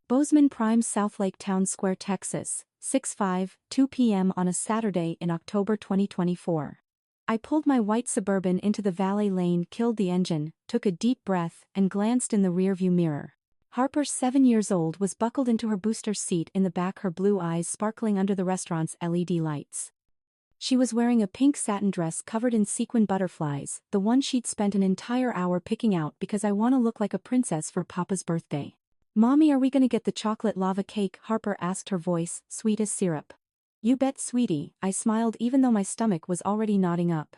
Bozeman Prime, Southlake Town Square, Texas, 6:05, 2 p.m. on a Saturday in October 2024. I pulled my white Suburban into the valet lane, killed the engine, took a deep breath, and glanced in the rearview mirror. Harper, 7 years old, was buckled into her booster seat in the back, her blue eyes sparkling under the restaurant's LED lights. She was wearing a pink satin dress covered in sequin butterflies, the one she'd spent an entire hour picking out because I want to look like a princess for Papa's birthday. "Mommy, are we gonna get the chocolate lava cake?" Harper asked, her voice sweet as syrup. "You bet, sweetie," I smiled even though my stomach was already knotting up.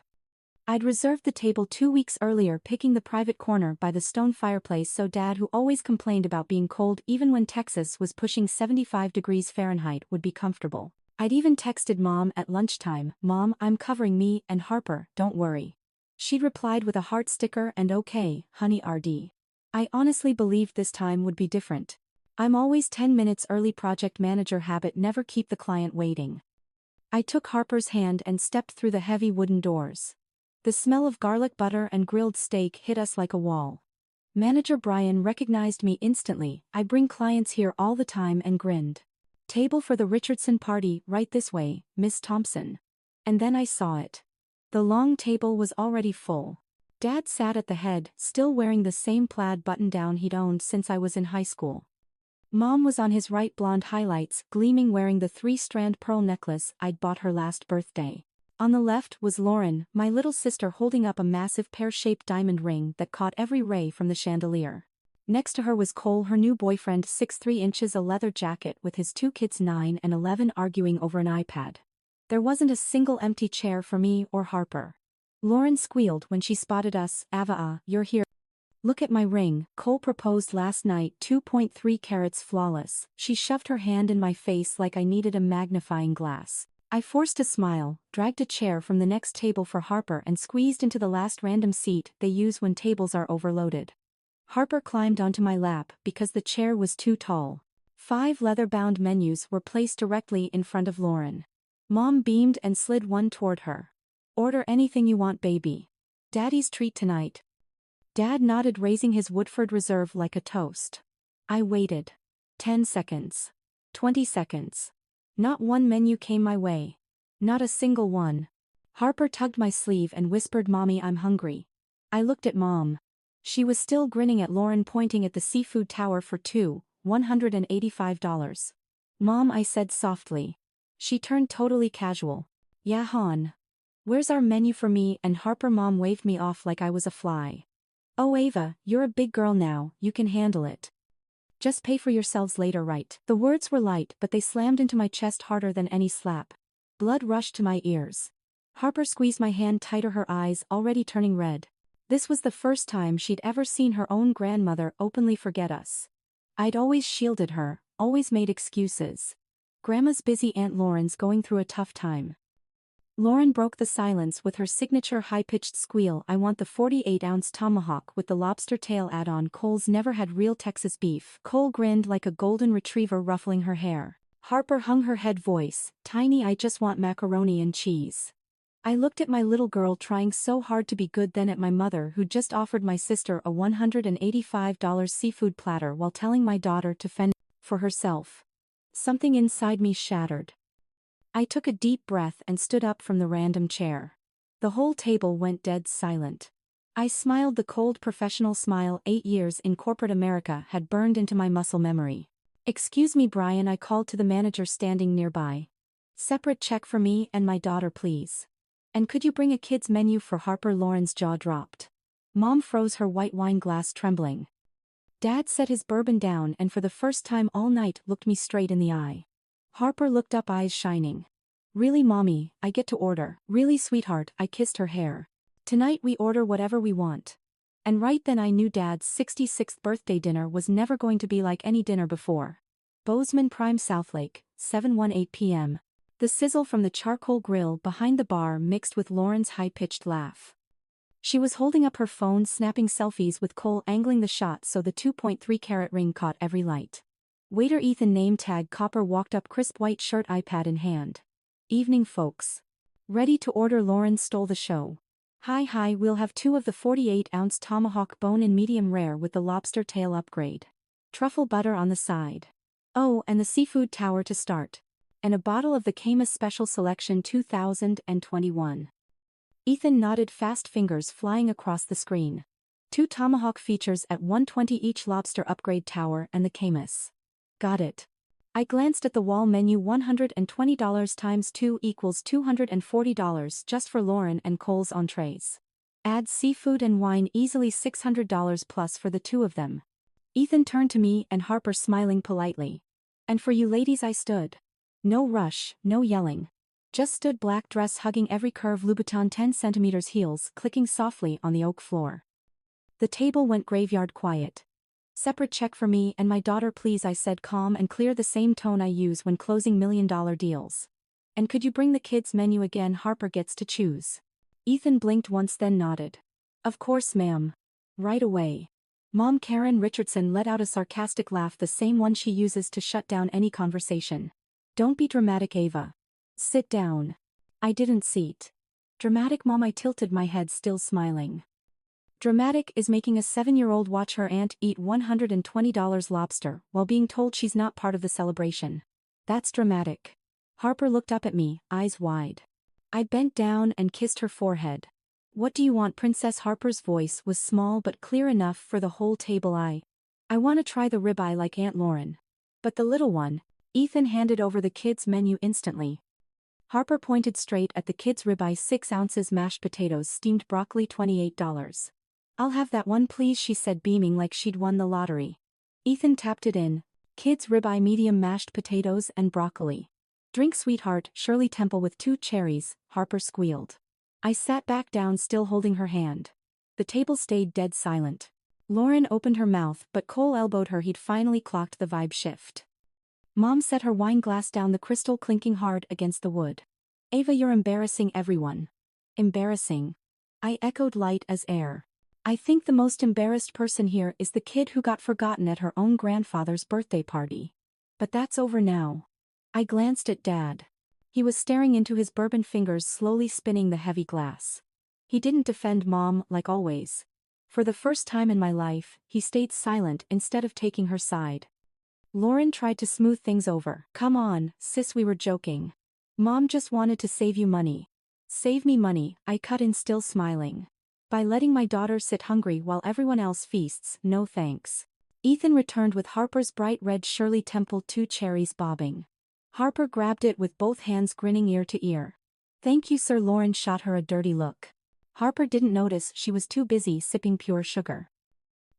I'd reserved the table 2 weeks earlier, picking the private corner by the stone fireplace so Dad, who always complained about being cold even when Texas was pushing 75 degrees Fahrenheit, would be comfortable. I'd even texted Mom at lunchtime, "Mom, I'm covering me and Harper, don't worry." She'd replied with a heart sticker and "Okay, honey RD." I honestly believed this time would be different. I'm always 10 minutes early, project manager habit, never keep the client waiting. I took Harper's hand and stepped through the heavy wooden doors. The smell of garlic butter and grilled steak hit us like a wall. Manager Brian recognized me instantly. "I bring clients here all the time," and grinned. "Table for the Richardson party, right this way, Miss Thompson." And then I saw it. The long table was already full. Dad sat at the head, still wearing the same plaid button-down he'd owned since I was in high school. Mom was on his right, blonde highlights gleaming, wearing the 3-strand pearl necklace I'd bought her last birthday. On the left was Lauren, my little sister, holding up a massive pear-shaped diamond ring that caught every ray from the chandelier. Next to her was Cole, her new boyfriend, 6'3", a leather jacket with his 2 kids 9 and 11 arguing over an iPad. There wasn't a single empty chair for me or Harper. Lauren squealed when she spotted us. "Ava, you're here. Look at my ring. Cole proposed last night, 2.3 carats, flawless." She shoved her hand in my face like I needed a magnifying glass. I forced a smile, dragged a chair from the next table for Harper, and squeezed into the last random seat they use when tables are overloaded. Harper climbed onto my lap because the chair was too tall. 5 leather-bound menus were placed directly in front of Lauren. Mom beamed and slid one toward her. "Order anything you want, baby. Daddy's treat tonight." Dad nodded, raising his Woodford Reserve like a toast. I waited. 10 seconds. 20 seconds. Not one menu came my way. Not a single one. Harper tugged my sleeve and whispered, "Mommy, I'm hungry." I looked at Mom. She was still grinning at Lauren, pointing at the seafood tower for two, $185. "Mom," I said softly. She turned totally casual. "Yeah, hon. Where's our menu for me and Harper?" Mom waved me off like I was a fly. "Oh, Ava, you're a big girl now, you can handle it. Just pay for yourselves later, right?" The words were light, but they slammed into my chest harder than any slap. Blood rushed to my ears. Harper squeezed my hand tighter, her eyes already turning red. This was the first time she'd ever seen her own grandmother openly forget us. I'd always shielded her, always made excuses. "Grandma's busy, Aunt Lauren's going through a tough time." Lauren broke the silence with her signature high-pitched squeal. "I want the 48-ounce tomahawk with the lobster tail add-on. Cole's never had real Texas beef." Cole grinned like a golden retriever, ruffling her hair. Harper hung her head, voice tiny. "I just want macaroni and cheese." I looked at my little girl trying so hard to be good, then at my mother who just offered my sister a $185 seafood platter while telling my daughter to fend for herself. Something inside me shattered. I took a deep breath and stood up from the random chair. The whole table went dead silent. I smiled, the cold professional smile 8 years in corporate America had burned into my muscle memory. "Excuse me, Brian," I called to the manager standing nearby. "Separate check for me and my daughter, please. And could you bring a kid's menu for Harper?" Lauren's jaw dropped. Mom froze, her white wine glass trembling. Dad set his bourbon down and for the first time all night looked me straight in the eye. Harper looked up, eyes shining. "Really, Mommy, I get to order?" "Really, sweetheart," I kissed her hair. "Tonight we order whatever we want." And right then I knew Dad's 66th birthday dinner was never going to be like any dinner before. Bozeman Prime, Southlake, 7:18 p.m. The sizzle from the charcoal grill behind the bar mixed with Lauren's high-pitched laugh. She was holding up her phone, snapping selfies with Cole, angling the shot so the 2.3-carat ring caught every light. Waiter Ethan, name tag copper, walked up, crisp white shirt, iPad in hand. "Evening, folks. Ready to order?" Lauren stole the show. Hi, we'll have 2 of the 48-ounce tomahawk, bone-in medium rare with the lobster tail upgrade. Truffle butter on the side." Oh, and the seafood tower to start. And a bottle of the Camus Special Selection 2021. Ethan nodded, fast fingers flying across the screen. 2 tomahawk features at $120 each, lobster upgrade tower and the Camus. Got it. I glanced at the wall menu. $120 times 2 equals $240 just for Lauren and Cole's entrees. Add seafood and wine, easily $600 plus for the 2 of them. Ethan turned to me and Harper, smiling politely. And for you ladies, I stood. No rush, no yelling. Just stood, black dress hugging every curve, Louboutin 10 centimeters heels clicking softly on the oak floor. The table went graveyard quiet. Separate check for me and my daughter please, I said, calm and clear, the same tone I use when closing million-dollar deals. And could you bring the kids' menu again? Harper gets to choose. Ethan blinked once, then nodded. Of course, ma'am. Right away. Mom Karen Richardson let out a sarcastic laugh, the same one she uses to shut down any conversation. Don't be dramatic, Ava. Sit down. I didn't seat. Dramatic, Mom, I tilted my head, still smiling. Dramatic is making a 7-year-old watch her aunt eat $120 lobster while being told she's not part of the celebration. That's dramatic. Harper looked up at me, eyes wide. I bent down and kissed her forehead. What do you want, Princess? Harper's voice was small but clear enough for the whole table. I want to try the ribeye like Aunt Lauren. But the little one. Ethan handed over the kids' menu instantly. Harper pointed straight at the kids' ribeye, 6 ounces mashed potatoes, steamed broccoli, $28. I'll have that one please, she said, beaming like she'd won the lottery. Ethan tapped it in. Kids' ribeye, medium mashed potatoes and broccoli. Drink, sweetheart, Shirley Temple with 2 cherries, Harper squealed. I sat back down, still holding her hand. The table stayed dead silent. Lauren opened her mouth, but Cole elbowed her. He'd finally clocked the vibe shift. Mom set her wine glass down, the crystal clinking hard against the wood. Ava, you're embarrassing everyone. Embarrassing? I echoed, light as air. I think the most embarrassed person here is the kid who got forgotten at her own grandfather's birthday party. But that's over now. I glanced at Dad. He was staring into his bourbon, fingers slowly spinning the heavy glass. He didn't defend Mom like always. For the first time in my life, he stayed silent instead of taking her side. Lauren tried to smooth things over. Come on, sis, we were joking. Mom just wanted to save you money. Save me money, I cut in, still smiling. By letting my daughter sit hungry while everyone else feasts, no thanks. Ethan returned with Harper's bright red Shirley Temple, 2 cherries bobbing. Harper grabbed it with both hands, grinning ear to ear. Thank you, sir. Lauren shot her a dirty look. Harper didn't notice, she was too busy sipping pure sugar.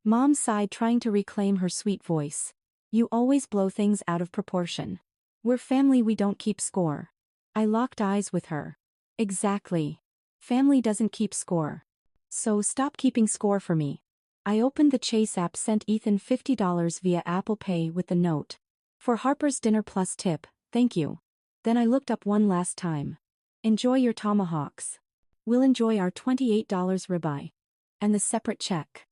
Mom sighed, trying to reclaim her sweet voice. You always blow things out of proportion. We're family, we don't keep score. I locked eyes with her. Exactly. Family doesn't keep score. So stop keeping score for me. I opened the Chase app, sent Ethan $50 via Apple Pay with the note. For Harper's dinner plus tip, thank you. Then I looked up one last time. Enjoy your tomahawks. We'll enjoy our $28 ribeye. And the separate check.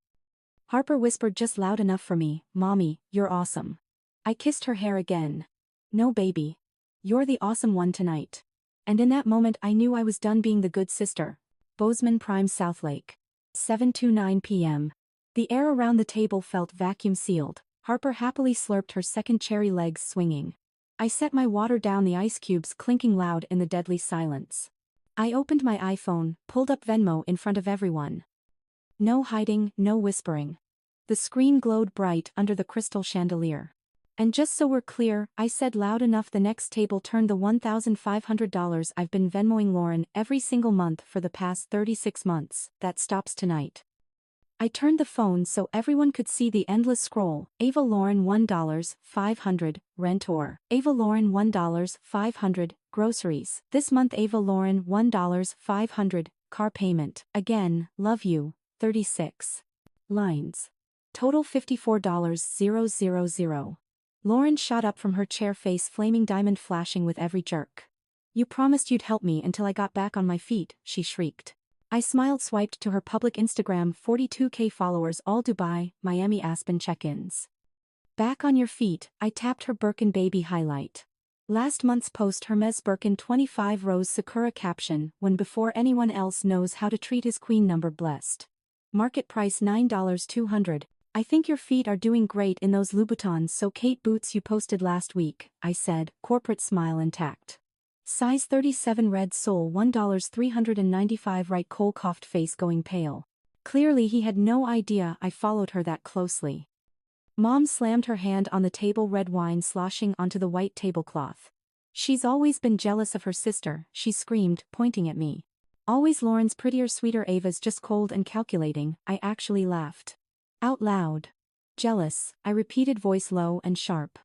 Harper whispered just loud enough for me, Mommy, you're awesome. I kissed her hair again. No, baby. You're the awesome one tonight. And in that moment I knew I was done being the good sister. Bozeman Prime, Southlake. 7:09 p.m. The air around the table felt vacuum sealed. Harper happily slurped her second cherry, legs swinging. I set my water down, the ice cubes clinking loud in the deadly silence. I opened my iPhone, pulled up Venmo in front of everyone. No hiding, no whispering. The screen glowed bright under the crystal chandelier. And just so we're clear, I said loud enough, the next table turned the $1,500 I've been Venmoing Lauren every single month for the past 36 months, that stops tonight. I turned the phone so everyone could see the endless scroll. Ava Lauren $1, 500, rent, or Ava Lauren $1, 500, groceries. This month Ava Lauren $1, 500, car payment. Again, love you, 36 lines. Total $54,000. Lauren shot up from her chair, face flaming, diamond flashing with every jerk. You promised you'd help me until I got back on my feet, she shrieked. I smiled, swiped to her public Instagram, 42K followers, all Dubai, Miami, Aspen check-ins. Back on your feet, I tapped her Birkin baby highlight. Last month's post, Hermes Birkin 25 Rose Sakura caption, when before anyone else knows how to treat his queen, number blessed. Market price $9.200. I think your feet are doing great in those Louboutins so Kate boots you posted last week, I said, corporate smile intact. Size 37 red sole $1.395 right Cole coughed face going pale. Clearly he had no idea I followed her that closely. Mom slammed her hand on the table, red wine sloshing onto the white tablecloth. She's always been jealous of her sister, she screamed, pointing at me. Always Lauren's prettier sweeter, Ava's just cold and calculating, I actually laughed. Out loud. Jealous, I repeated, voice low and sharp.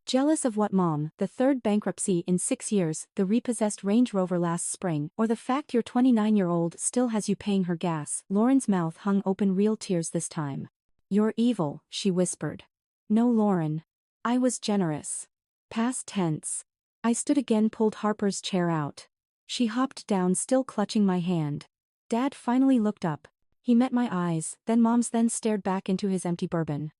Jealous of what, Mom? The third bankruptcy in 6 years, the repossessed Range Rover last spring, or the fact your 29-year-old still has you paying her gas? Lauren's mouth hung open, real tears this time. You're evil, she whispered. No, Lauren. I was generous. Past tense. I stood again, pulled Harper's chair out. She hopped down, still clutching my hand. Dad finally looked up. He met my eyes, then Mom's, then stared back into his empty bourbon.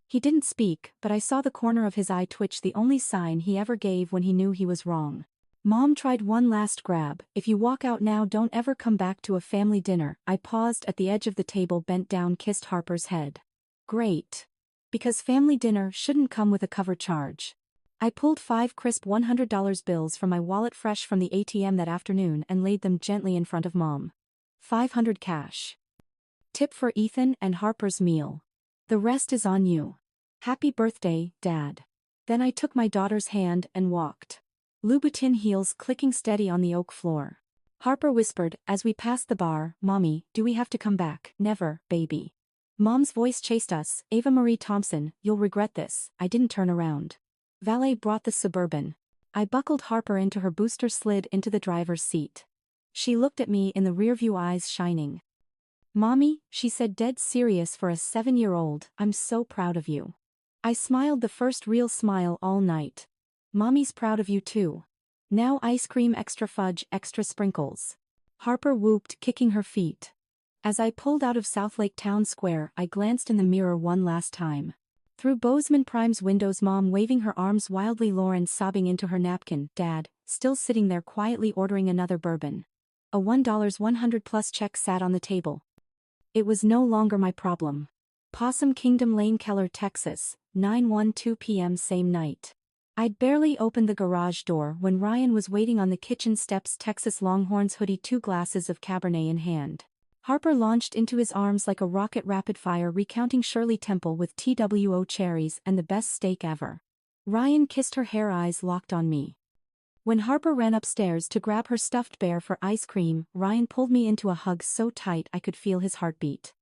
He didn't speak, but I saw the corner of his eye twitch, the only sign he ever gave when he knew he was wrong. Mom tried one last grab. If you walk out now, don't ever come back to a family dinner. I paused at the edge of the table, bent down, kissed Harper's head. Great. Because family dinner shouldn't come with a cover charge. I pulled 5 crisp $100 bills from my wallet fresh from the ATM that afternoon and laid them gently in front of Mom. $500 cash. Tip for Ethan and Harper's meal. The rest is on you. Happy birthday, Dad. Then I took my daughter's hand and walked. Louboutin heels clicking steady on the oak floor. Harper whispered, as we passed the bar, Mommy, do we have to come back? Never, baby. Mom's voice chased us, Ava Marie Thompson, you'll regret this. I didn't turn around. Valet brought the Suburban. I buckled Harper into her booster, slid into the driver's seat. She looked at me in the rearview, eyes shining. Mommy, she said, dead serious for a 7-year-old, I'm so proud of you. I smiled, the first real smile all night. Mommy's proud of you too. Now ice cream, extra fudge, extra sprinkles. Harper whooped, kicking her feet. As I pulled out of Southlake Town Square, I glanced in the mirror one last time. Through Bozeman Prime's windows, Mom waving her arms wildly, Lauren sobbing into her napkin, Dad, still sitting there quietly ordering another bourbon. A $100+ check sat on the table. It was no longer my problem. Possum Kingdom Lane, Keller, Texas, 9:12 p.m. same night. I'd barely opened the garage door when Ryan was waiting on the kitchen steps, Texas Longhorns hoodie, 2 glasses of Cabernet in hand. Harper launched into his arms like a rocket, rapid fire, recounting Shirley Temple with TWO cherries and the best steak ever. Ryan kissed her hair, eyes locked on me. When Harper ran upstairs to grab her stuffed bear for ice cream, Ryan pulled me into a hug so tight I could feel his heartbeat.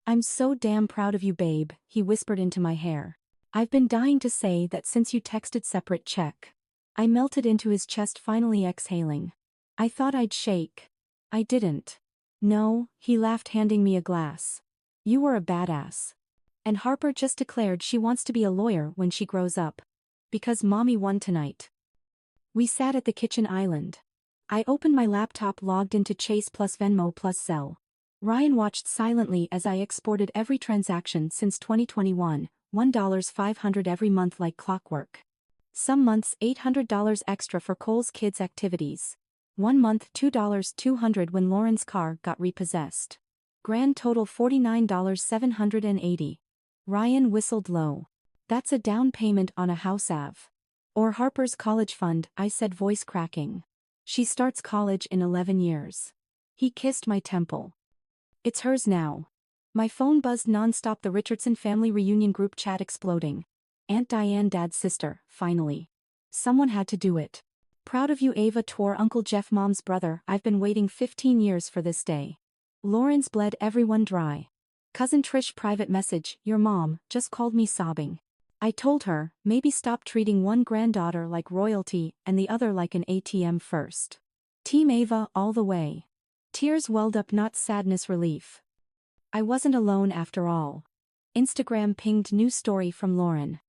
I'm so damn proud of you, babe, he whispered into my hair. I've been dying to say that since you texted separate check. I melted into his chest, finally exhaling. I thought I'd shake. I didn't. No, he laughed, handing me a glass. You were a badass. And Harper just declared she wants to be a lawyer when she grows up. Because Mommy won tonight. We sat at the kitchen island. I opened my laptop, logged into Chase plus Venmo plus Zelle. Ryan watched silently as I exported every transaction since 2021, $1.500 every month like clockwork. Some months $800 extra for Cole's kids' activities. One month $200 when Lauren's car got repossessed. Grand total $49,780. Ryan whistled low. That's a down payment on a house, Av. Or Harper's college fund, I said, voice cracking. She starts college in 11 years. He kissed my temple. It's hers now. My phone buzzed nonstop, the Richardson family reunion group chat exploding. Aunt Diane, Dad's sister, finally. Someone had to do it. Proud of you, Ava, tore Uncle Jeff, Mom's brother, I've been waiting 15 years for this day. Lauren's bled everyone dry. Cousin Trish, private message, your mom just called me sobbing. I told her, maybe stop treating one granddaughter like royalty and the other like an ATM first. Team Ava all the way. Tears welled up, not sadness, relief. I wasn't alone after all. Instagram pinged new story from Lauren.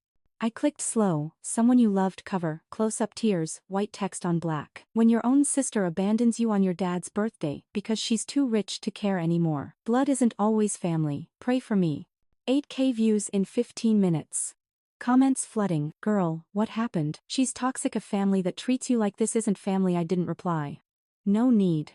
I clicked slow, someone you loved cover, close-up tears, white text on black. When your own sister abandons you on your dad's birthday because she's too rich to care anymore. Blood isn't always family, pray for me. 8K views in 15 minutes. Comments flooding, girl, what happened? She's toxic, a family that treats you like this isn't family. I didn't reply. No need.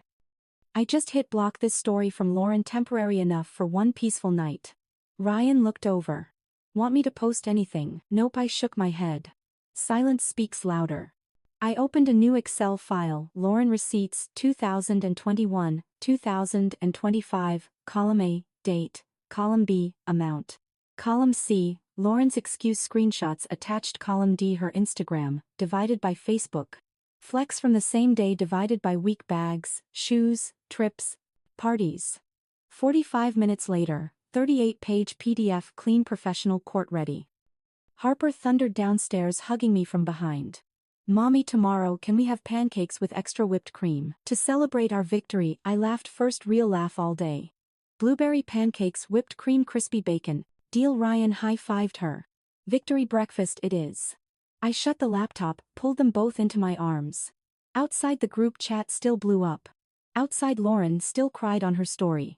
I just hit block. This story from Lauren temporary enough for one peaceful night. Ryan looked over. Want me to post anything? Nope, I shook my head. Silence speaks louder. I opened a new Excel file, Lauren Receipts 2021, 2025, Column A, Date, Column B, Amount. Column C, Lauren's excuse screenshots attached. Column D, her Instagram, divided by Facebook. Flex from the same day divided by week. Bags, shoes, trips, parties. 45 minutes later, 38-page PDF clean professional court ready. Harper thundered downstairs, hugging me from behind. Mommy, tomorrow can we have pancakes with extra whipped cream? To celebrate our victory, I laughed, first real laugh all day. Blueberry pancakes, whipped cream, crispy bacon. Deal. Ryan high-fived her. Victory breakfast it is. I shut the laptop, pulled them both into my arms. Outside, the group chat still blew up. Outside, Lauren still cried on her story.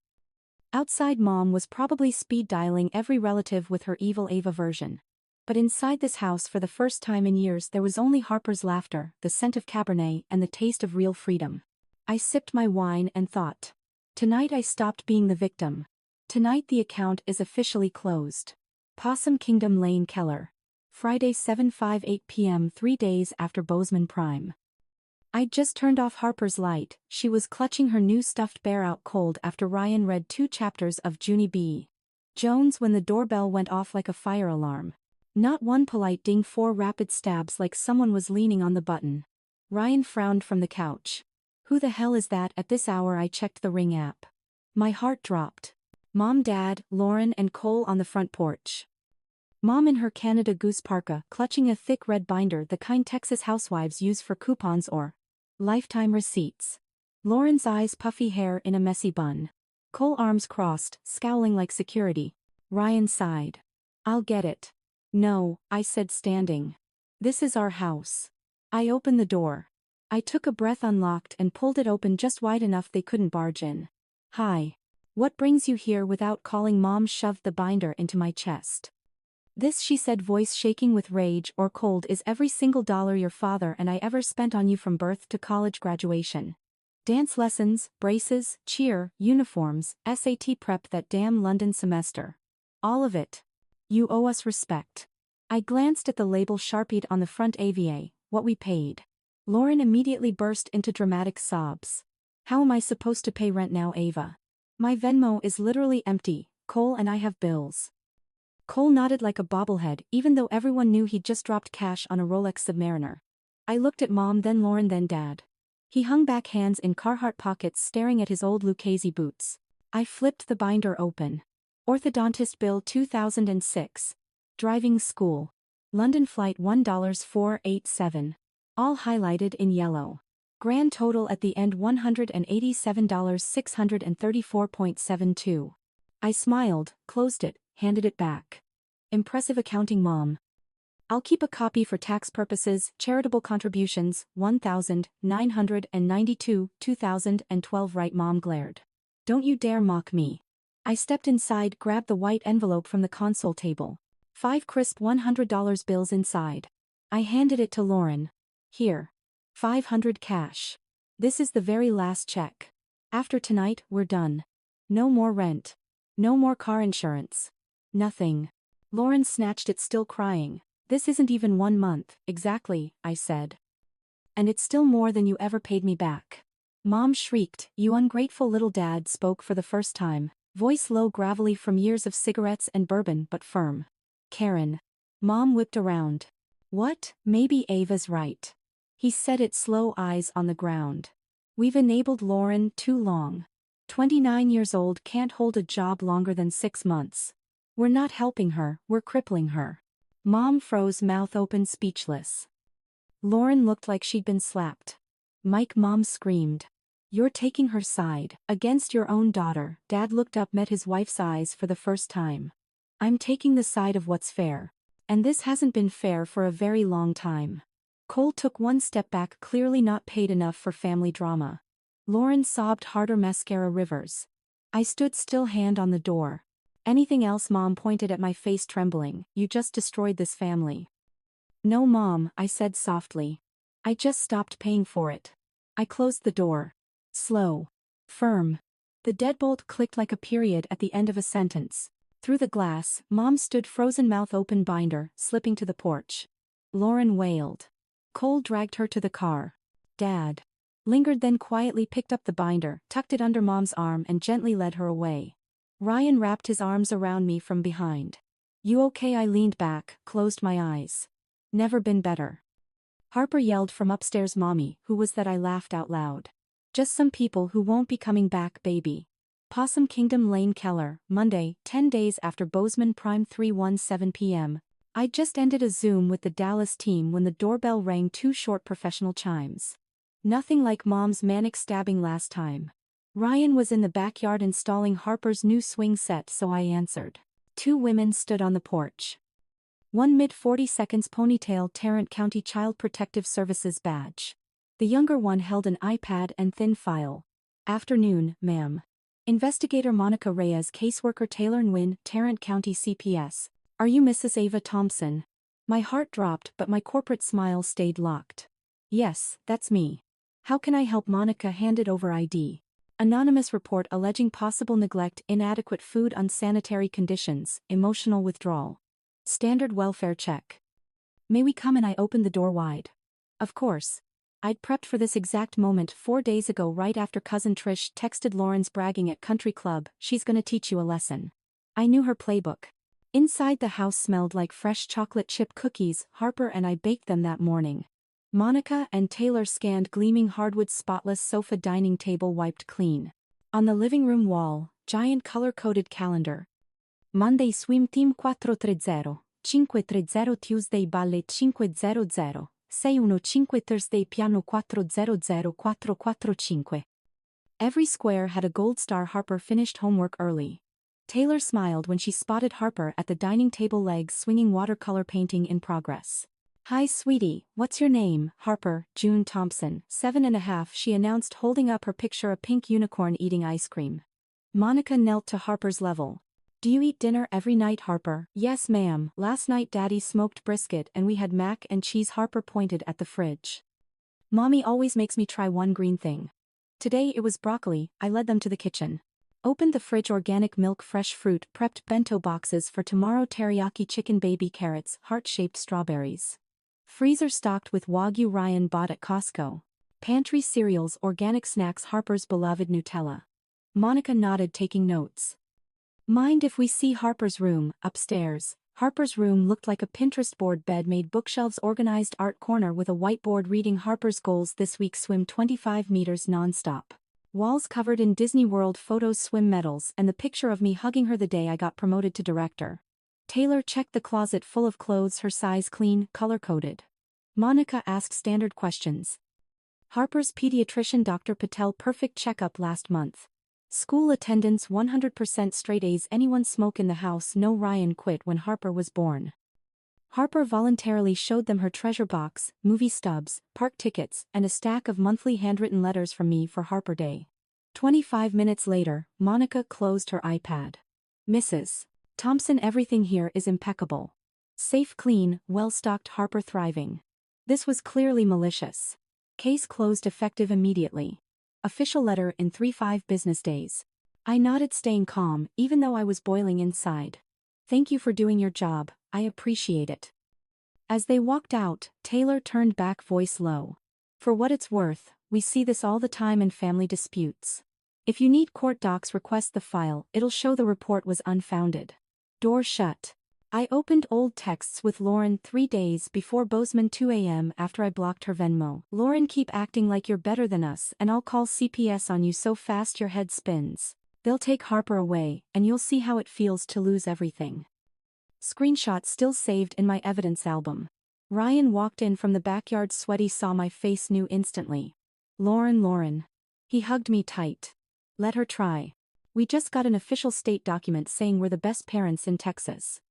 Outside, Mom was probably speed dialing every relative with her evil Ava version. But inside this house, for the first time in years, there was only Harper's laughter, the scent of Cabernet, and the taste of real freedom. I sipped my wine and thought. Tonight I stopped being the victim. Tonight the account is officially closed. Possum Kingdom Lane, Keller. Friday 7:58 p.m. 3 days after Bozeman Prime. I'd just turned off Harper's light. She was clutching her new stuffed bear out cold after Ryan read 2 chapters of Junie B. Jones when the doorbell went off like a fire alarm. Not one polite ding, 4 rapid stabs like someone was leaning on the button. Ryan frowned from the couch. Who the hell is that at this hour? I checked the Ring app. My heart dropped. Mom, Dad, Lauren and Cole on the front porch. Mom in her Canada Goose parka, clutching a thick red binder, the kind Texas housewives use for coupons or lifetime receipts. Lauren's eyes, puffy hair in a messy bun. Cole arms crossed, scowling like security. Ryan sighed. I'll get it. No, I said, standing. This is our house. I opened the door. I took a breath, unlocked and pulled it open just wide enough they couldn't barge in. Hi. What brings you here? Without calling, Mom shoved the binder into my chest. This, she said, voice shaking with rage or cold, is every single dollar your father and I ever spent on you from birth to college graduation. Dance lessons, braces, cheer, uniforms, SAT prep, that damn London semester. All of it. You owe us respect. I glanced at the label sharpied on the front. AVA, what we paid. Lauren immediately burst into dramatic sobs. How am I supposed to pay rent now, Ava? My Venmo is literally empty. Cole and I have bills. Cole nodded like a bobblehead, even though everyone knew he'd just dropped cash on a Rolex Submariner. I looked at Mom, then Lauren, then Dad. He hung back, hands in Carhartt pockets, staring at his old Lucchese boots. I flipped the binder open. Orthodontist bill 2006. Driving school. London flight $1.487. All highlighted in yellow. Grand total at the end $187,634.72. I smiled, closed it, handed it back. Impressive accounting, Mom. I'll keep a copy for tax purposes. Charitable contributions, $1,992, 2012. Right, Mom glared. Don't you dare mock me. I stepped inside, grabbed the white envelope from the console table. 5 crisp $100 bills inside. I handed it to Lauren. Here. $500 cash. This is the very last check. After tonight, we're done. No more rent. No more car insurance. Nothing. Lauren snatched it, still crying. This isn't even 1 month. Exactly, I said. And it's still more than you ever paid me back. Mom shrieked. You ungrateful little. Dad spoke for the first time, voice low, gravelly from years of cigarettes and bourbon, but firm. Karen. Mom whipped around. What? Maybe Ava's right. He said it slow, eyes on the ground. We've enabled Lauren too long. 29 years old, can't hold a job longer than 6 months. We're not helping her, we're crippling her. Mom froze, mouth open, speechless. Lauren looked like she'd been slapped. Mike, Mom screamed. You're taking her side, against your own daughter. Dad looked up, met his wife's eyes for the first time. I'm taking the side of what's fair. And this hasn't been fair for a very long time. Cole took 1 step back, clearly not paid enough for family drama. Lauren sobbed harder, mascara rivers. I stood still, hand on the door. Anything else? Mom pointed at my face, trembling. You just destroyed this family. No, Mom, I said softly. I just stopped paying for it. I closed the door. Slow. Firm. The deadbolt clicked like a period at the end of a sentence. Through the glass, Mom stood frozen mouth open binder, slipping to the porch. Lauren wailed. Cole dragged her to the car. Dad lingered, then quietly picked up the binder, tucked it under Mom's arm and gently led her away. Ryan wrapped his arms around me from behind. You okay? I leaned back, closed my eyes. Never been better. Harper yelled from upstairs. Mommy, who was that? I laughed out loud. Just some people who won't be coming back, baby. Possum Kingdom Lane. Keller, Monday, 10 days after Bozeman Prime 3:17 p.m. I just ended a Zoom with the Dallas team when the doorbell rang. 2 short professional chimes. Nothing like Mom's manic stabbing last time. Ryan was in the backyard installing Harper's new swing set, so I answered. 2 women stood on the porch. One mid-40 seconds ponytail, Tarrant County Child Protective Services badge. The younger one held an iPad and thin file. Afternoon, ma'am. Investigator Monica Reyes, caseworker Taylor Nguyen, Tarrant County CPS. Are you Mrs. Ava Thompson? My heart dropped, but my corporate smile stayed locked. Yes, that's me. How can I help? Monica handed over ID. Anonymous report alleging possible neglect, inadequate food, unsanitary conditions, emotional withdrawal. Standard welfare check. May we come? And I opened the door wide. Of course. I'd prepped for this exact moment 4 days ago, right after cousin Trish texted Lauren's bragging at country club, she's gonna teach you a lesson. I knew her playbook. Inside the house smelled like fresh chocolate chip cookies. Harper and I baked them that morning. Monica and Taylor scanned gleaming hardwood, spotless sofa, dining table wiped clean. On the living room wall, giant color-coded calendar. Monday swim team 4:30, 5:30 Tuesday ballet 5:00, 6:15 Thursday piano 4:00, 4:45. Every square had a gold star. Harper finished homework early. Taylor smiled when she spotted Harper at the dining table, legs swinging, watercolor painting in progress. Hi sweetie, what's your name? Harper, June Thompson, 7.5, she announced, holding up her picture, a pink unicorn eating ice cream. Monica knelt to Harper's level. Do you eat dinner every night? Harper, yes ma'am, last night Daddy smoked brisket and we had mac and cheese. Harper pointed at the fridge. Mommy always makes me try one green thing. Today it was broccoli. I led them to the kitchen. Opened the fridge, organic milk, fresh fruit, prepped bento boxes for tomorrow, teriyaki chicken, baby carrots, heart-shaped strawberries. Freezer stocked with Wagyu Ryan bought at Costco. Pantry cereals, organic snacks, Harper's beloved Nutella. Monica nodded, taking notes. Mind if we see Harper's room? Upstairs. Harper's room looked like a Pinterest board, bed made, bookshelves, organized, art corner with a whiteboard reading Harper's goals this week: swim 25 meters nonstop. Walls covered in Disney World photos, swim medals, and the picture of me hugging her the day I got promoted to director. Taylor checked the closet, full of clothes her size, clean, color-coded. Monica asked standard questions. Harper's pediatrician Dr. Patel, perfect checkup last month. School attendance 100%, straight A's. Anyone smoke in the house? No. Ryan quit when Harper was born. Harper voluntarily showed them her treasure box, movie stubs, park tickets, and a stack of monthly handwritten letters from me for Harper Day. 25 minutes later, Monica closed her iPad. Mrs. Thompson, everything here is impeccable. Safe, clean, well-stocked. Harper thriving. This was clearly malicious. Case closed, effective immediately. Official letter in 3-5 business days. I nodded, staying calm, even though I was boiling inside. Thank you for doing your job, I appreciate it. As they walked out, Taylor turned back, voice low. For what it's worth, we see this all the time in family disputes. If you need court docs, request the file, it'll show the report was unfounded. Door shut. I opened old texts with Lauren 3 days before Bozeman 2 a.m. after I blocked her Venmo. Lauren, keep acting like you're better than us and I'll call CPS on you so fast your head spins. They'll take Harper away and you'll see how it feels to lose everything. Screenshot still saved in my evidence album. Ryan walked in from the backyard, sweaty, saw my face, knew instantly. Lauren. He hugged me tight. Let her try. We just got an official state document saying we're the best parents in Texas.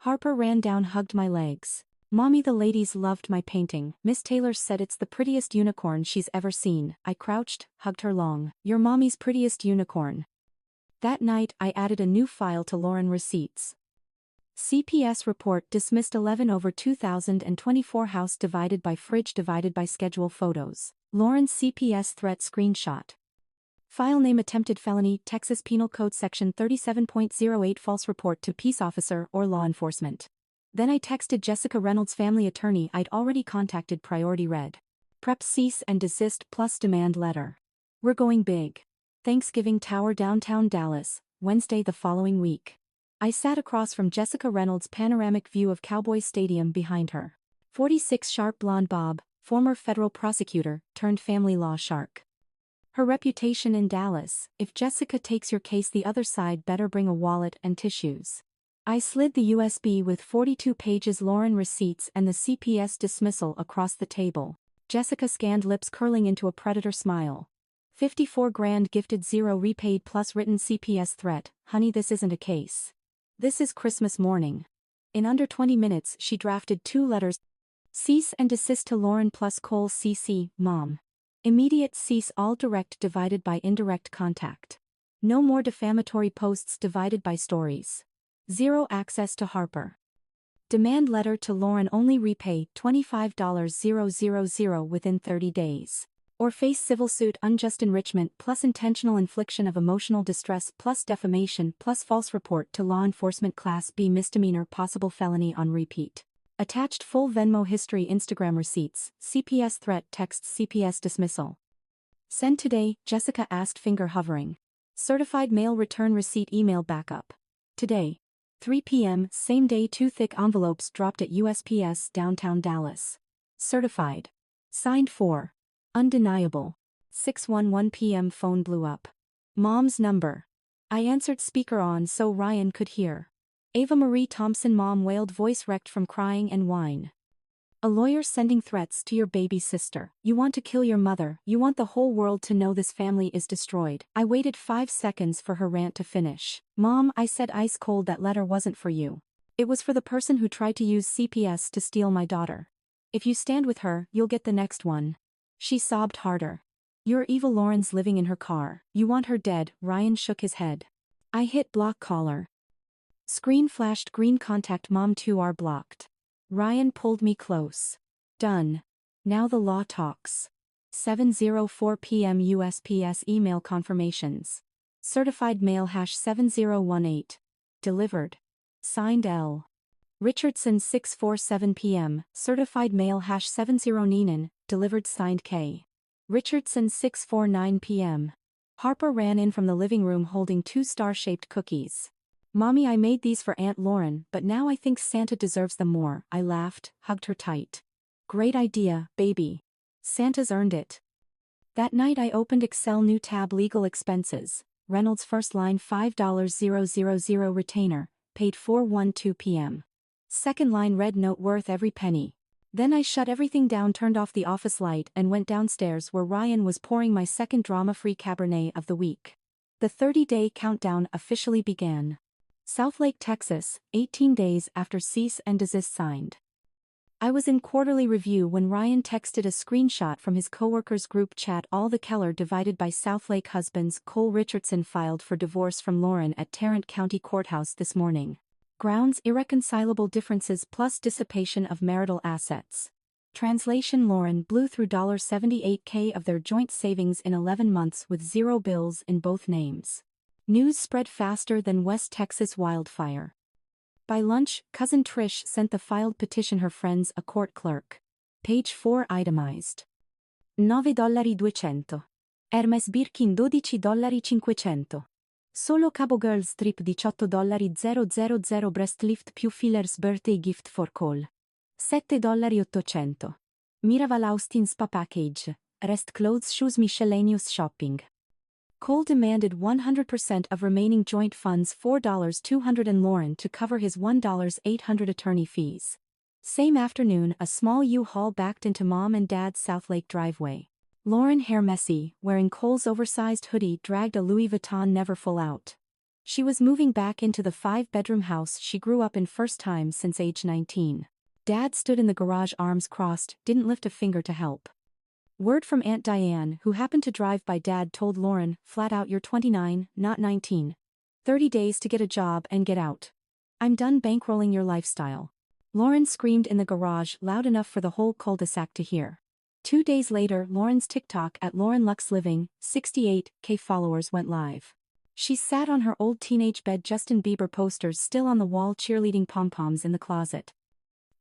Harper ran down, hugged my legs. Mommy, the ladies loved my painting. Miss Taylor said it's the prettiest unicorn she's ever seen. I crouched, hugged her long. Your mommy's prettiest unicorn. That night I added a new file to Lauren receipts. CPS report dismissed 11/2024, house divided by fridge divided by schedule photos. Lauren's CPS threat screenshot. File name attempted felony, Texas Penal Code Section 37.08 false report to peace officer or law enforcement. Then I texted Jessica Reynolds' family attorney I'd already contacted. Priority read. Prep cease and desist plus demand letter. We're going big. Thanksgiving Tower downtown Dallas, Wednesday the following week. I sat across from Jessica Reynolds' panoramic view of Cowboys Stadium behind her. 46 sharp blonde bob, former federal prosecutor, turned family law shark. Her reputation in Dallas: if Jessica takes your case, the other side better bring a wallet and tissues. I slid the USB with 42 pages Lauren receipts and the CPS dismissal across the table. Jessica scanned, lips curling into a predator smile. 54 grand gifted, 0 repaid plus written CPS threat. Honey, this isn't a case. This is Christmas morning. In under 20 minutes she drafted 2 letters. Cease and desist to Lauren plus Cole CC, Mom. Immediate cease all direct divided by indirect contact. No more defamatory posts divided by stories. 0 access to Harper. Demand letter to Lauren: only repay $25,000 within 30 days. Or face civil suit, unjust enrichment plus intentional infliction of emotional distress plus defamation plus false report to law enforcement, Class B misdemeanor, possible felony on repeat. Attached full Venmo history, Instagram receipts, CPS threat text, CPS dismissal. Send today, Jessica asked, finger hovering. Certified mail return receipt, email backup. Today. 3 p.m. same day. 2 thick envelopes dropped at USPS downtown Dallas. Certified. Signed for. Undeniable. 6:11 p.m. phone blew up. Mom's number. I answered, speaker on so Ryan could hear. Ava Marie Thompson. Mom wailed, voice wrecked from crying and whine. A lawyer sending threats to your baby sister. You want to kill your mother. You want the whole world to know this family is destroyed. I waited 5 seconds for her rant to finish. Mom, I said ice cold, that letter wasn't for you. It was for the person who tried to use CPS to steal my daughter. If you stand with her, you'll get the next one. She sobbed harder. You're evil. Lauren's living in her car. You want her dead. Ryan shook his head. I hit block caller. Screen flashed green, contact mom 2 blocked. Ryan pulled me close. Done. Now the law talks. 7:04 p.m. USPS email confirmations. Certified mail #7018. Delivered. Signed L. Richardson. 6:47 p.m. Certified mail #70 delivered, signed K. Richardson. 6:49 p.m. Harper ran in from the living room holding 2 star-shaped cookies. Mommy, I made these for Aunt Lauren, but now I think Santa deserves them more. I laughed, hugged her tight. Great idea, baby. Santa's earned it. That night I opened Excel, new tab, legal expenses. Reynolds first line $5,000 retainer, paid 4:12 p.m. Second line red note worth every penny. Then I shut everything down, turned off the office light and went downstairs where Ryan was pouring my second drama-free Cabernet of the week. The 30-day countdown officially began. Southlake, Texas, 18 days after cease and desist signed. I was in quarterly review when Ryan texted a screenshot from his coworkers' group chat. All the Keller divided by Southlake husbands. Cole Richardson filed for divorce from Lauren at Tarrant County Courthouse this morning. Grounds: irreconcilable differences plus dissipation of marital assets. Translation: Lauren blew through $78K of their joint savings in 11 months with 0 bills in both names. News spread faster than West Texas wildfire. By lunch, cousin Trish sent the filed petition her friends, a court clerk. Page 4 itemized. $9,200. Hermes Birkin $12,500. Solo Cabo Girls Trip $18,000 breast lift più fillers birthday gift for Cole. $7,800. Miraval Austin spa package. Rest clothes, shoes, miscellaneous shopping. Cole demanded 100% of remaining joint funds, $4,200, and Lauren to cover his $1,800 attorney fees. Same afternoon, a small U-Haul backed into Mom and Dad's Southlake driveway. Lauren, hair messy, wearing Cole's oversized hoodie, dragged a Louis Vuitton Neverfull out. She was moving back into the 5-bedroom house she grew up in first time since age 19. Dad stood in the garage, arms crossed, didn't lift a finger to help. Word from Aunt Diane, who happened to drive by Dad, told Lauren, flat out, you're 29, not 19. 30 days to get a job and get out. I'm done bankrolling your lifestyle. Lauren screamed in the garage, loud enough for the whole cul-de-sac to hear. 2 days later, Lauren's TikTok at Lauren Lux Living, 68K followers went live. She sat on her old teenage bed, Justin Bieber posters still on the wall, cheerleading pom-poms in the closet.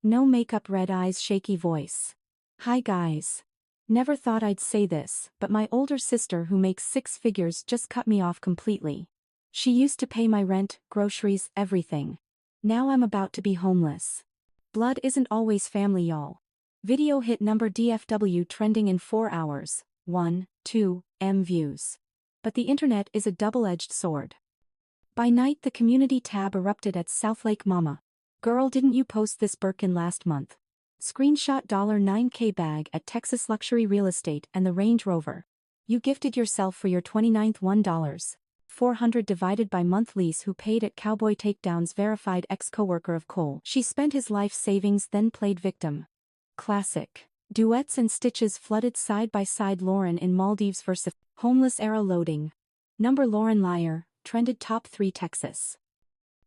No makeup, red eyes, shaky voice. Hi guys. Never thought I'd say this, but my older sister who makes 6 figures just cut me off completely. She used to pay my rent, groceries, everything. Now I'm about to be homeless. Blood isn't always family, y'all. Video hit number DFW trending in 4 hours, 1.2 M views. But the internet is a double-edged sword. By night, the community tab erupted at Southlake. Mama. Girl, didn't you post this Birkin last month? Screenshot $9K bag at Texas Luxury Real Estate and the Range Rover. You gifted yourself for your 29th $1,400 divided by month lease who paid at Cowboy Takedowns. Verified ex-coworker of Cole. She spent his life savings then played victim. Classic. Duets and stitches flooded side by side. Lauren in Maldives vs. Homeless era loading. Number Lauren liar, trended top 3 Texas.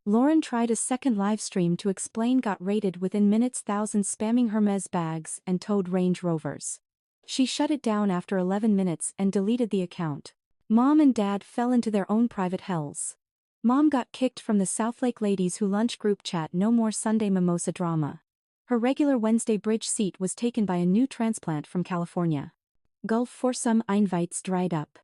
Lauren tried a second live stream to explain, got raided within minutes, thousands spamming Hermes bags and towed Range Rovers. She shut it down after 11 minutes and deleted the account. Mom and dad fell into their own private hells. Mom got kicked from the Southlake Ladies Who Lunch group chat. No more Sunday mimosa drama. Her regular Wednesday bridge seat was taken by a new transplant from California. Gulf foursome invites dried up.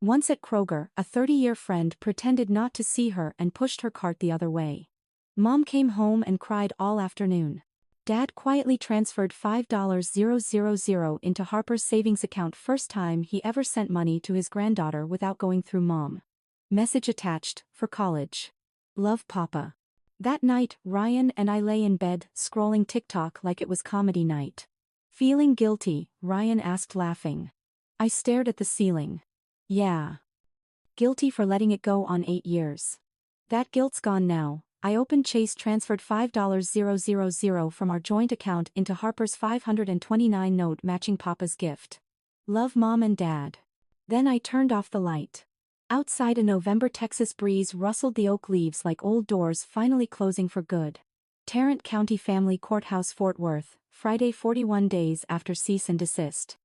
Once at Kroger, a 30-year friend pretended not to see her and pushed her cart the other way. Mom came home and cried all afternoon. Dad quietly transferred $5,000 into Harper's savings account. First time he ever sent money to his granddaughter without going through mom. Message attached, for college. Love, Papa. That night, Ryan and I lay in bed, scrolling TikTok like it was comedy night. Feeling guilty, Ryan asked, laughing. I stared at the ceiling. Yeah. Guilty for letting it go on 8 years. That guilt's gone now. I opened Chase, transferred $5,000 from our joint account into Harper's 529 note matching Papa's gift. Love, Mom and Dad. Then I turned off the light. Outside, a November Texas breeze rustled the oak leaves like old doors finally closing for good. Tarrant County Family Courthouse, Fort Worth, Friday, 41 days after cease and desist.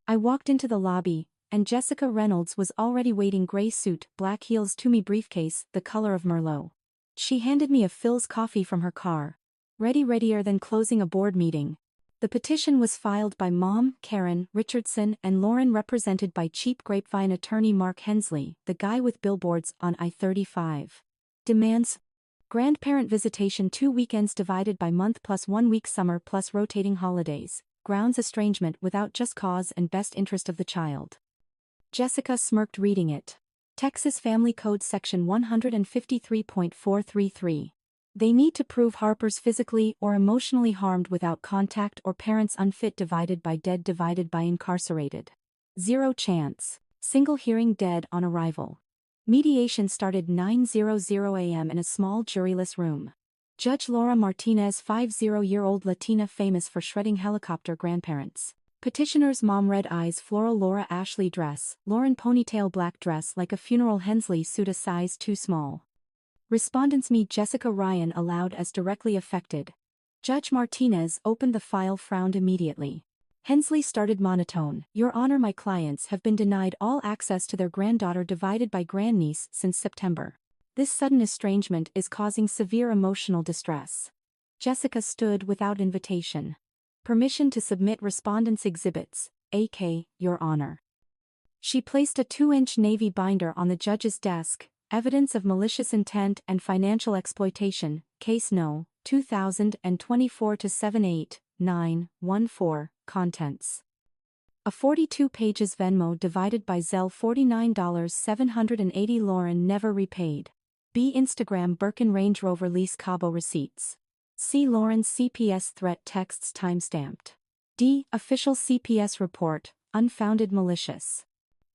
I walked into the lobby, and Jessica Reynolds was already waiting, gray suit, black heels, to me briefcase, the color of Merlot. She handed me a Phil's coffee from her car. Readier than closing a board meeting. The petition was filed by Mom, Karen, Richardson, and Lauren, represented by cheap grapevine attorney Mark Hensley, the guy with billboards on I-35. Demands: grandparent visitation 2 weekends divided by month plus 1 week summer plus rotating holidays. Grounds estrangement without just cause and best interest of the child. Jessica smirked reading it. Texas Family Code Section 153.433. They need to prove Harper's physically or emotionally harmed without contact, or parents unfit divided by dead divided by incarcerated. 0 chance. Single hearing dead on arrival. Mediation started 9:00 a.m. in a small juryless room. Judge Laura Martinez, 50-year-old Latina famous for shredding helicopter grandparents. Petitioner's mom, red eyes, floral, Laura Ashley dress, Lauren ponytail, black dress like a funeral, Hensley suit a size too small. Respondents me, Jessica, Ryan allowed as directly affected. Judge Martinez opened the file, frowned immediately. Hensley started monotone. Your Honor, my clients have been denied all access to their granddaughter divided by grandniece since September. This sudden estrangement is causing severe emotional distress. Jessica stood without invitation. Permission to submit respondents' exhibits, a.k., Your Honor. She placed a 2-inch navy binder on the judge's desk, evidence of malicious intent and financial exploitation, case no. 2024-78914, contents. A 42 pages Venmo divided by Zelle, $49,780. Lauren never repaid. B. Instagram Birkin Range Rover lease Cabo receipts. C. Lauren's CPS threat texts timestamped. D. Official CPS report, unfounded, malicious.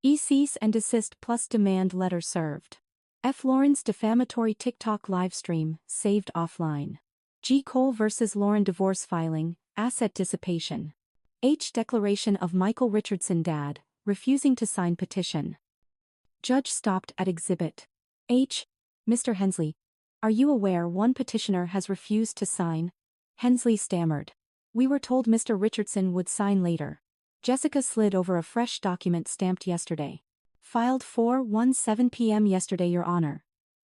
E. Cease and desist plus demand letter served. F. Lauren's defamatory TikTok livestream, saved offline. G. Cole vs. Lauren divorce filing, asset dissipation. H. Declaration of Michael Richardson dad, refusing to sign petition. Judge stopped at exhibit H. Mr. Hensley, are you aware one petitioner has refused to sign? Hensley stammered. We were told Mr. Richardson would sign later. Jessica slid over a fresh document stamped yesterday. Filed 4:17 p.m. yesterday, Your Honor.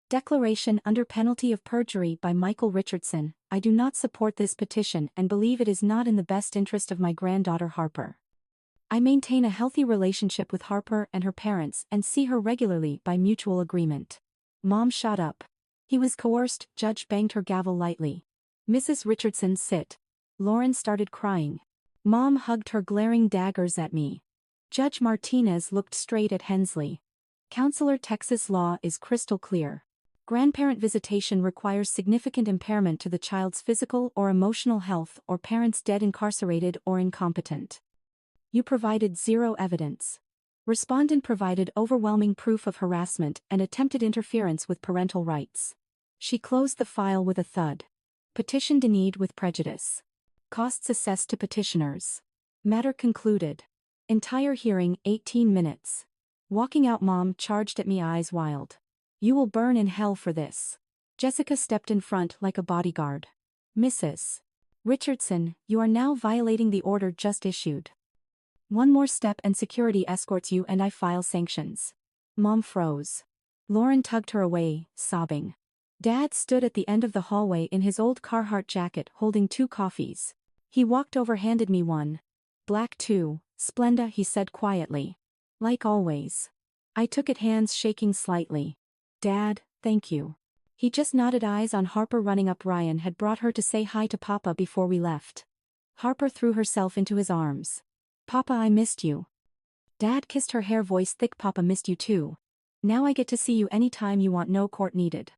Declaration under penalty of perjury by Michael Richardson. I do not support this petition and believe it is not in the best interest of my granddaughter Harper. I maintain a healthy relationship with Harper and her parents and see her regularly by mutual agreement. Mom shot up. He was coerced. Judge banged her gavel lightly. Mrs. Richardson, sit. Lauren started crying. Mom hugged her, glaring daggers at me. Judge Martinez looked straight at Hensley. Counselor, Texas law is crystal clear. Grandparent visitation requires significant impairment to the child's physical or emotional health or parents dead, incarcerated, or incompetent. You provided zero evidence. Respondent provided overwhelming proof of harassment and attempted interference with parental rights. She closed the file with a thud. Petition denied with prejudice. Costs assessed to petitioners. Matter concluded. Entire hearing 18 minutes. Walking out, Mom charged at me, eyes wild. You will burn in hell for this. Jessica stepped in front like a bodyguard. Mrs. Richardson, you are now violating the order just issued. One more step and security escorts you and I file sanctions. Mom froze. Lauren tugged her away, sobbing. Dad stood at the end of the hallway in his old Carhartt jacket holding 2 coffees. He walked over, handed me one. Black too, Splenda, he said quietly. Like always. I took it, hands shaking slightly. Dad, thank you. He just nodded, eyes on Harper running up. Ryan had brought her to say hi to Papa before we left. Harper threw herself into his arms. Papa, I missed you. Dad kissed her hair, voice thick. Papa missed you too. Now I get to see you anytime you want, no court needed.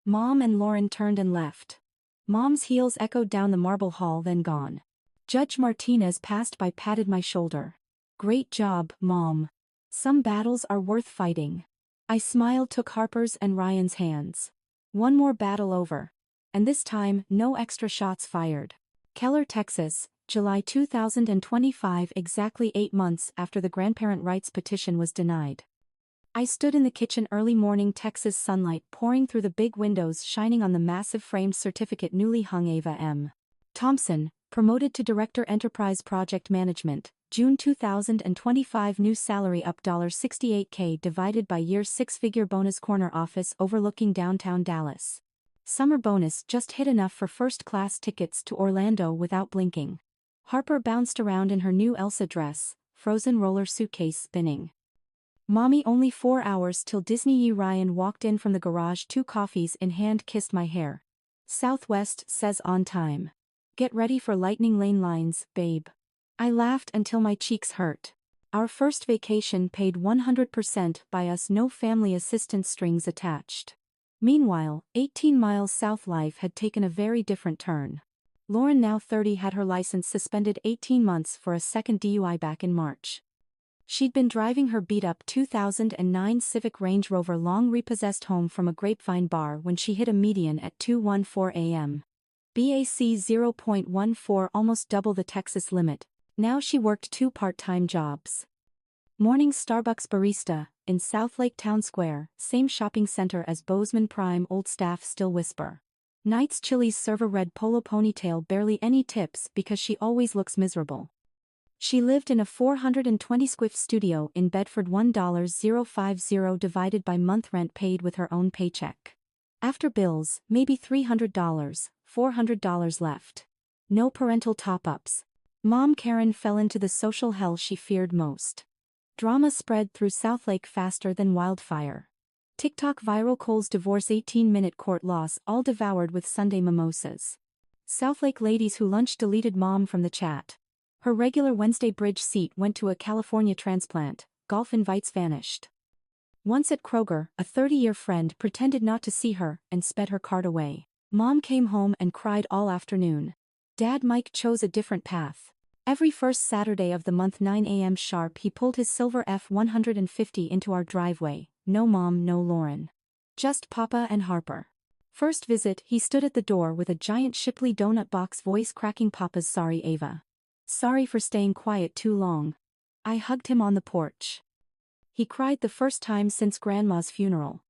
Mom and Lauren turned and left. Mom's heels echoed down the marble hall, then gone. Judge Martinez passed by, patted my shoulder. Great job, Mom. Some battles are worth fighting. I smiled, took Harper's and Ryan's hands. One more battle over. And this time, no extra shots fired. Keller, Texas, July 2025, exactly 8 months after the grandparent rights petition was denied. I stood in the kitchen, early morning Texas sunlight pouring through the big windows, shining on the massive framed certificate newly hung. Ava M. Thompson, promoted to Director, Enterprise Project Management, June 2025, new salary up $68K divided by year, 6-figure bonus, corner office overlooking downtown Dallas. Summer bonus just hit enough for first-class tickets to Orlando without blinking. Harper bounced around in her new Elsa dress, frozen roller suitcase spinning. Mommy, only 4 hours till Disney. Ryan walked in from the garage, 2 coffees in hand, kissed my hair. Southwest says on time. Get ready for lightning lane lines, babe. I laughed until my cheeks hurt. Our first vacation paid 100% by us, no family assistance strings attached. Meanwhile, 18 miles south, life had taken a very different turn. Lauren, now 30, had her license suspended 18 months for a second DUI back in March. She'd been driving her beat-up 2009 Civic Range Rover long repossessed home from a Grapevine bar when she hit a median at 2:14 a.m. BAC 0.14, almost double the Texas limit. Now she worked 2 part-time jobs. Morning Starbucks barista, in Southlake Town Square, same shopping center as Bozeman Prime, old staff still whisper. Nights Chili's server, red polo ponytail, barely any tips because she always looks miserable. She lived in a 420 square foot studio in Bedford, $1,050 divided by month rent paid with her own paycheck. After bills, maybe $300, $400 left. No parental top-ups. Mom Karen fell into the social hell she feared most. Drama spread through Southlake faster than wildfire. TikTok viral, Cole's divorce 18-minute court loss, all devoured with Sunday mimosas. Southlake ladies who lunch deleted mom from the chat. Her regular Wednesday bridge seat went to a California transplant, golf invites vanished. Once at Kroger, a 30-year friend pretended not to see her and sped her cart away. Mom came home and cried all afternoon. Dad Mike chose a different path. Every first Saturday of the month 9 a.m. sharp he pulled his silver F-150 into our driveway. No Mom, no Lauren. Just Papa and Harper. First visit, he stood at the door with a giant Shipley donut box, voice cracking. Papa's sorry, Ava. Sorry for staying quiet too long. I hugged him on the porch. He cried the first time since Grandma's funeral.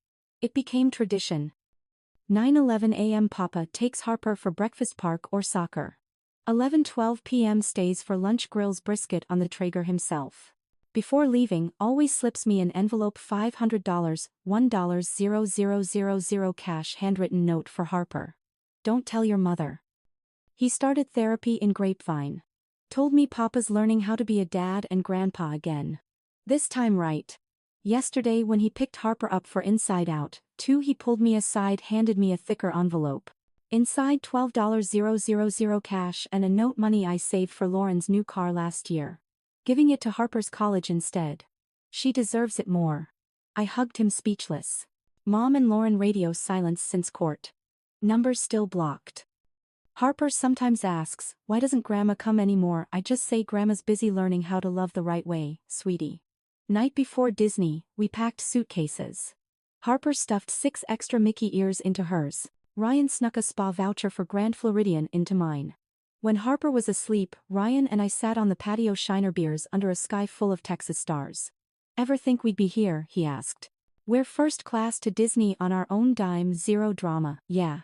It became tradition. 9:11 a.m. Papa takes Harper for breakfast, park or soccer. 11:12 p.m. stays for lunch, grills brisket on the Traeger himself. Before leaving, always slips me an envelope, $500, $1,000 cash, handwritten note for Harper. Don't tell your mother. He started therapy in Grapevine. Told me Papa's learning how to be a dad and grandpa again. This time right. Yesterday when he picked Harper up for Inside Out 2, he pulled me aside, handed me a thicker envelope. Inside $12,000 cash and a note, money I saved for Lauren's new car last year. Giving it to Harper's college instead. She deserves it more. I hugged him speechless. Mom and Lauren radio silence since court. Numbers still blocked. Harper sometimes asks, why doesn't Grandma come anymore? I just say Grandma's busy learning how to love the right way, sweetie. Night before Disney, we packed suitcases. Harper stuffed 6 extra Mickey ears into hers. Ryan snuck a spa voucher for Grand Floridian into mine. When Harper was asleep, Ryan and I sat on the patio, Shiner beers under a sky full of Texas stars. Ever think we'd be here? He asked. We're first class to Disney on our own dime, zero drama, yeah.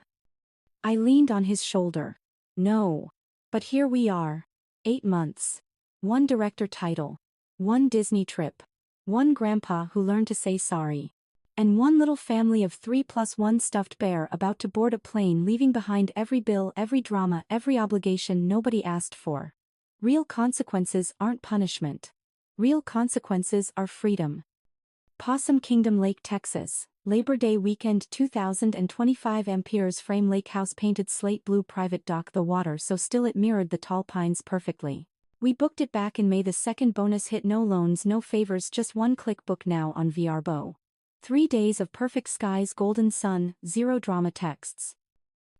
I leaned on his shoulder. No. But here we are. 8 months. 1 director title. 1 Disney trip. 1 grandpa who learned to say sorry. And 1 little family of 3 plus 1 stuffed bear about to board a plane, leaving behind every bill, every drama, every obligation nobody asked for. Real consequences aren't punishment. Real consequences are freedom. Possum Kingdom, Lake, Texas, Labor Day weekend 2025. Ampere's frame lake house, painted slate blue, private dock, the water so still it mirrored the tall pines perfectly. We booked it back in May. The second bonus hit, no loans, no favors, just 1 click, book now on VRBO. 3 days of perfect skies, golden sun, zero drama texts.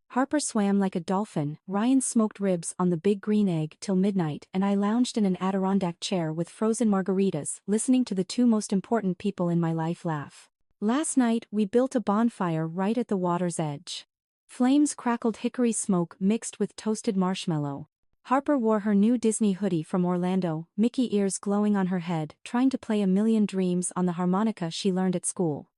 Harper swam like a dolphin, Ryan smoked ribs on the big green egg till midnight, and I lounged in an Adirondack chair with frozen margaritas, listening to the 2 most important people in my life laugh. Last night we built a bonfire right at the water's edge. Flames crackled, hickory smoke mixed with toasted marshmallow. Harper wore her new Disney hoodie from Orlando, Mickey ears glowing on her head, trying to play A Million Dreams on the harmonica she learned at school.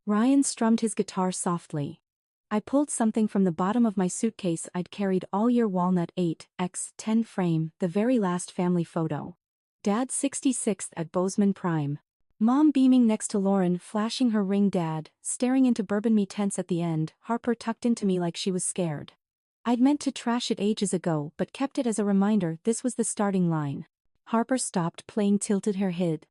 Ryan strummed his guitar softly. I pulled something from the bottom of my suitcase I'd carried all year, walnut 8x10 frame, the very last family photo. Dad 66th at Bozeman Prime. Mom beaming next to Lauren, flashing her ring. Dad, staring into bourbon, me tense at the end. Harper tucked into me like she was scared. I'd meant to trash it ages ago but kept it as a reminder. This was the starting line. Harper stopped playing, tilted her head.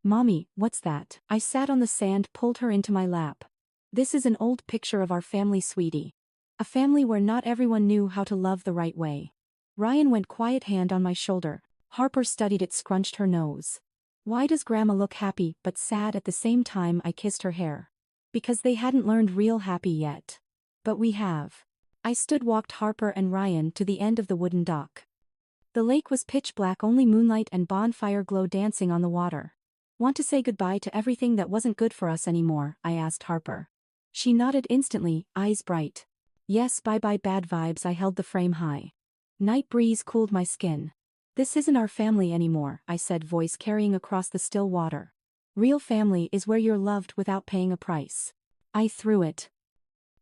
Mommy, what's that? I sat on the sand, pulled her into my lap. This is an old picture of our family, sweetie. A family where not everyone knew how to love the right way. Ryan went quiet, hand on my shoulder. Harper studied it, scrunched her nose. Why does Grandma look happy but sad at the same time? I kissed her hair. Because they hadn't learned real happy yet. But we have. I stood, walked Harper and Ryan to the end of the wooden dock. The lake was pitch black, only moonlight and bonfire glow dancing on the water. Want to say goodbye to everything that wasn't good for us anymore? I asked Harper. She nodded instantly, eyes bright. Yes, bye-bye bad vibes. I held the frame high. Night breeze cooled my skin. This isn't our family anymore, I said, voice carrying across the still water. Real family is where you're loved without paying a price. I threw it.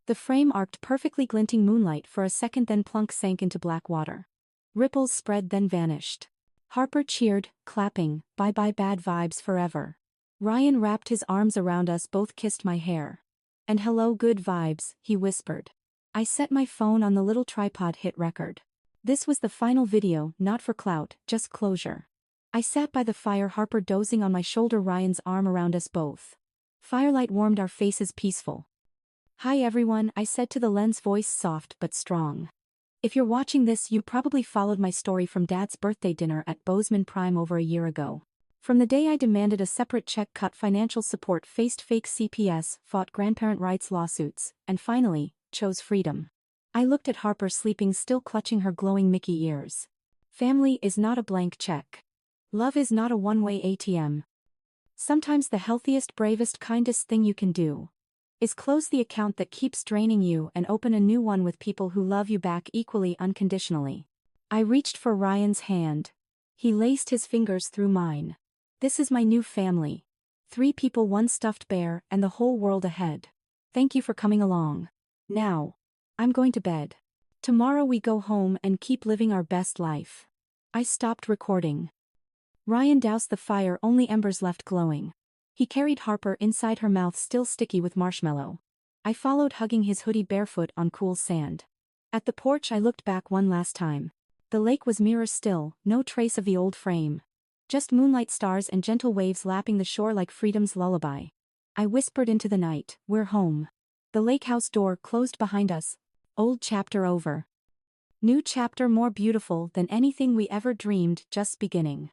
The frame arced, perfectly glinting moonlight for a second, then plunk sank into black water. Ripples spread, then vanished. Harper cheered, clapping, bye-bye bad vibes forever. Ryan wrapped his arms around us, both kissed my hair. And hello good vibes, he whispered. I set my phone on the little tripod, hit record. This was the final video, not for clout, just closure. I sat by the fire, Harper dozing on my shoulder, Ryan's arm around us both. Firelight warmed our faces, peaceful. Hi everyone, I said to the lens, voice soft but strong. If you're watching this, you probably followed my story from Dad's birthday dinner at Bozeman Prime over a year ago. From the day I demanded a separate check, cut financial support, faced fake CPS, fought grandparent rights lawsuits, and finally, chose freedom. I looked at Harper sleeping, still clutching her glowing Mickey ears. Family is not a blank check. Love is not a one-way ATM. Sometimes the healthiest, bravest, kindest thing you can do is close the account that keeps draining you and open a new one with people who love you back equally unconditionally. I reached for Ryan's hand. He laced his fingers through mine. This is my new family. 3 people, 1 stuffed bear, and the whole world ahead. Thank you for coming along. Now, I'm going to bed. Tomorrow we go home and keep living our best life. I stopped recording. Ryan doused the fire, only embers left glowing. He carried Harper inside, her mouth still sticky with marshmallow. I followed, hugging his hoodie, barefoot on cool sand. At the porch I looked back one last time. The lake was mirror still, no trace of the old frame. Just moonlight, stars, and gentle waves lapping the shore like freedom's lullaby. I whispered into the night, "We're home." The lake house door closed behind us. Old chapter over. New chapter, more beautiful than anything we ever dreamed, just beginning.